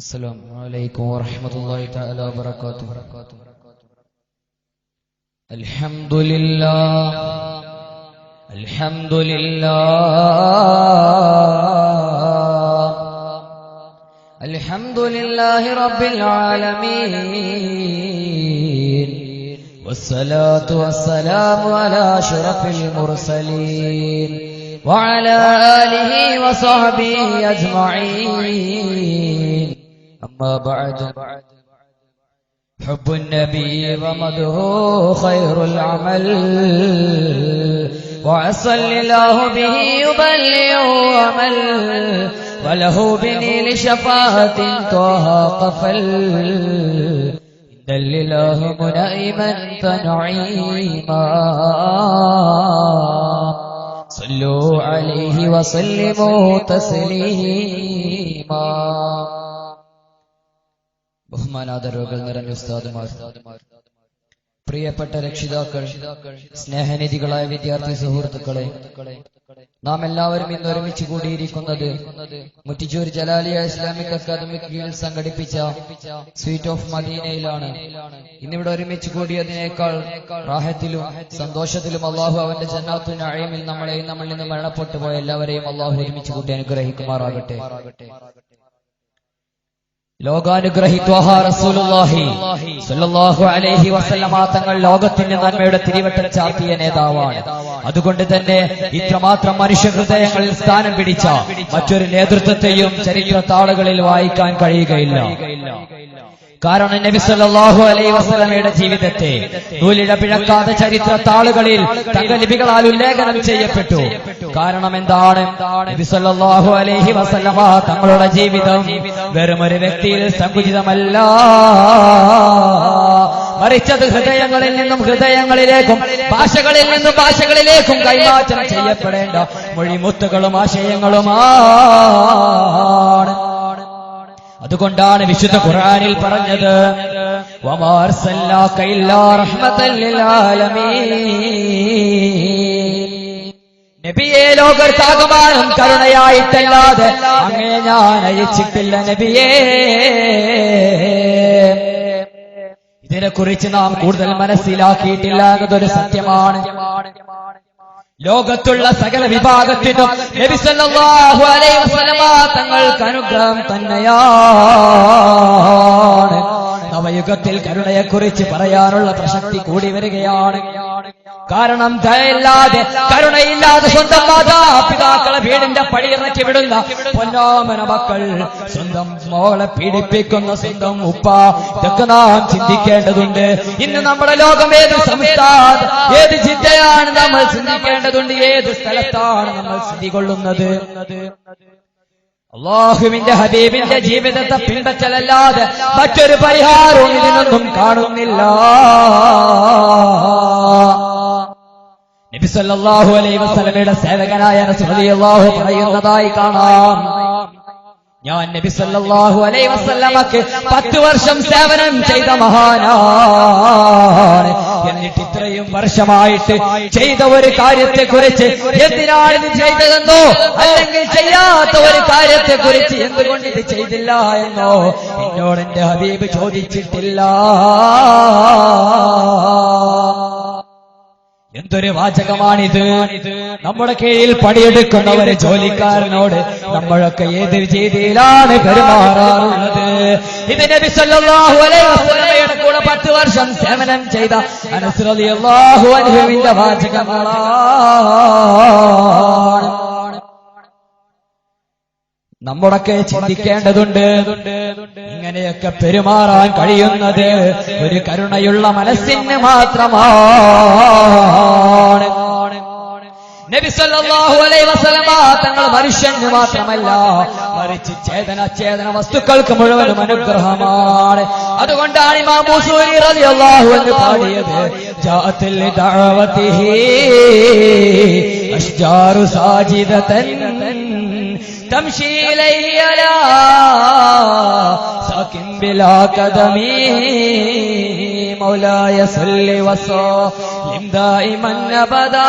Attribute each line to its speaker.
Speaker 1: السلام عليكم ورحمة الله تعالى وبركاته. الحمد لله الحمد لله الحمد لله رب العالمين، والصلاة والسلام على أشرف المرسلين وعلى آله وصحبه أجمعين. أما بعد، حب النبي ومدحه خير العمل، وصلى الله به يبلغ أمل، وله بنيل شفاعة طه قفل، دل الله منائما تنعيما. صلوا عليه وسلموا تسليما. ബഹുമാനാദരവുകൾ നിറഞ്ഞ ഉസ്താദുമാർ, പ്രിയപ്പെട്ട രക്ഷിതാക്കൾ, സ്നേഹനിധികളായ വിദ്യാർത്ഥി സുഹൃത്തുക്കളെ, നാം എല്ലാവരും ഇന്ന് ഒരുമിച്ച് കൂടിയിരിക്കുന്നത് മുറ്റിച്ചൂർ ജലാലിയ ഇസ്ലാമിക് അക്കാദമിക് കീഴിൽ സംഘടിപ്പിച്ച സ്വീറ്റ് ഓഫ് മദീനയിലാണ്. ഇന്നിവിടെ ഒരുമിച്ച് കൂടിയതിനേക്കാൾ റാഹത്തിലും സന്തോഷത്തിലും അള്ളാഹു അവന്റെ ജന്നാത്തുൽ നഈമിൽ നമ്മളെയും നമ്മളിൽ നിന്ന് മരണപ്പെട്ടു പോയ എല്ലാവരെയും അള്ളാഹു ഒരുമിച്ച് കൂട്ടി അനുഗ്രഹിക്കുമാറാകട്ടെ. ലോകാനുഗ്രഹിത്വഹ റസൂലുള്ളാഹി സ്വല്ലല്ലാഹു അലൈഹി വസല്ലമ തങ്ങൾ ലോകത്തിന്റെ നന്മയുടെ തിരിവട്ടം ചാർത്തിയ നേതാവാണ്. അതുകൊണ്ട് തന്നെ ഇത്രമാത്രം മനുഷ്യ ഹൃദയങ്ങളിൽ സ്ഥാനം പിടിച്ച മറ്റൊരു നേതൃത്വത്തെയും ചരിത്ര താളുകളിൽ വായിക്കാൻ കഴിയുകയില്ല. കാരണം നബി സല്ലല്ലാഹു അലൈഹി വസല്ലമയുടെ ജീവിതത്തെ നൂലിഴ പിഴക്കാതെ ചരിത്ര താളുകളിൽ തങ്കലിപികളാൽ ഉല്ലേഖനം ചെയ്യപ്പെട്ടു. കാരണം എന്താണ്? നബി സല്ലല്ലാഹു അലൈഹി വസല്ലമ തങ്ങളുടെ ജീവിതം വെറുമൊരു വ്യക്തിയിൽ സങ്കുചിതമല്ല, മറിച്ചത് ഹൃദയങ്ങളിൽ നിന്നും ഹൃദയങ്ങളിലേക്കും ഭാഷകളിൽ നിന്നും ഭാഷകളിലേക്കും കൈമാറ്റം ചെയ്യപ്പെടേണ്ട മൊഴിമുത്തുകളും ആശയങ്ങളുമാണ്. അതുകൊണ്ടാണ് വിശുദ്ധ ഖുർആനിൽ പറഞ്ഞത്, വമാ അർസൽനാക ഇല്ലാ റഹ്മത്തൻ ലിൽ ആലമീൻ. നബിയെ ലോകർക്കാകമാനം കരുണയായിട്ടല്ലാതെ അങ്ങേ ഞാൻ അയച്ചിട്ടില്ല നബിയേ. ഇതിനെക്കുറിച്ച് നാം കൂടുതൽ മനസ്സിലാക്കിയിട്ടില്ല എന്നതൊരു സത്യമാണ്. ലോകത്തുള്ള സകല വിഭാഗത്തിനും നബി സല്ലല്ലാഹു അലൈഹി വസല്ലമ തങ്ങൾക്ക് അനുഗ്രഹം തന്നെയാണ്. നവയുഗത്തിൽ കരുണയെക്കുറിച്ച് പറയാനുള്ള പ്രസക്തി കൂടി വരികയാണ്. കാരണം ദയയില്ലാതെ കരുണയില്ലാതെ സ്വന്തം മാതാപിതാക്കളെ വീടിന്റെ പടിയിറക്കി വിടുന്ന പൊന്നോമന മക്കൾ, സ്വന്തം മോളെ പീഡിപ്പിക്കുന്ന സ്വന്തം ഉപ്പ, ഇതൊക്കെ നാം ചിന്തിക്കേണ്ടതുണ്ട്. ഇന്ന് നമ്മുടെ ലോകം ഏത് സംസ്ഥാനം, ഏത് ജില്ലയാണ് നമ്മൾ ചിന്തിക്കേണ്ടതുണ്ട്. ഏത് സ്ഥലത്താണ് നമ്മൾ സ്ഥിതി കൊള്ളുന്നത്? അല്ലാഹുവിന്റെ ഹബീബിന്റെ ജീവിതത്തെ പിൻപറ്റലല്ലാതെ മറ്റൊരു പരിഹാരവും ഇതിനൊന്നും കാണുന്നില്ല. നബി സല്ലല്ലാഹു അലൈഹി വസല്ലമയുടെ സേവകനായ അനസ് റളിയല്ലാഹു പറയുന്നതായി കാണാം, ഞാൻ നബി സല്ലല്ലാഹു അലൈഹി വസല്ലമക്ക് 10 വർഷം സേവനം ചെയ്ത മഹാനാണ്. എന്നിട്ട് ഇത്രയും വർഷമായിട്ട് ചെയ്ത ഒരു കാര്യത്തെക്കുറിച്ച് എന്തിനാണ് ഇത് ചെയ്തതെന്നോ, അല്ലെങ്കിൽ ചെയ്യാത്ത ഒരു കാര്യത്തെക്കുറിച്ച് എന്തുകൊണ്ട് ഇത് ചെയ്തില്ല എന്നോ എന്നോട് എന്റെ ഹബീബ് ചോദിച്ചിട്ടില്ല. എന്തൊരു വാചകമാണിത്! നമ്മുടെ കീഴിൽ പണിയെടുക്കുന്ന ഒരു ജോലിക്കാരനോട് നമ്മളൊക്കെ ഏത് രീതിയിലാണ് പെരുമാറാറുള്ളത്? ഇത് നബി സല്ലല്ലാഹു അലൈഹി വസല്ലമയുടെ കൂടെ 10 വർഷം സേവനം ചെയ്ത അനസ് റളിയല്ലാഹു അൻഹുവിന്റെ വാചകങ്ങളാണ്. നമ്മളൊക്കെ ചിന്തിക്കേണ്ടതുണ്ട്, ഇങ്ങനെയൊക്കെ പെരുമാറാൻ കഴിയുന്നത് ഒരു കരുണയുള്ള മനസ്സിന് മാത്രമാണ്. നബി സല്ലല്ലാഹു അലൈഹി വസല്ലമ തങ്ങൾ മനുഷ്യന് മാത്രമല്ല, മറിച്ച് ചേതന വസ്തുക്കൾക്ക് മുഴുവനും അനുഗ്രഹമാണ്. അതുകൊണ്ടാണ് ഇമാം ബൂസൂരി റളിയല്ലാഹു അൻഹു പാടിയത്, ജാഅത്തിൽ ദഅവതിഹി അഷ്ജാറു സാജിദതൻ തംശി ഇലൈഹി അലാ സാകിൻ ബിലാ ഖദമി മൗലായ സല്ലി വസല്ലിം ദായിമൻ അബദാ.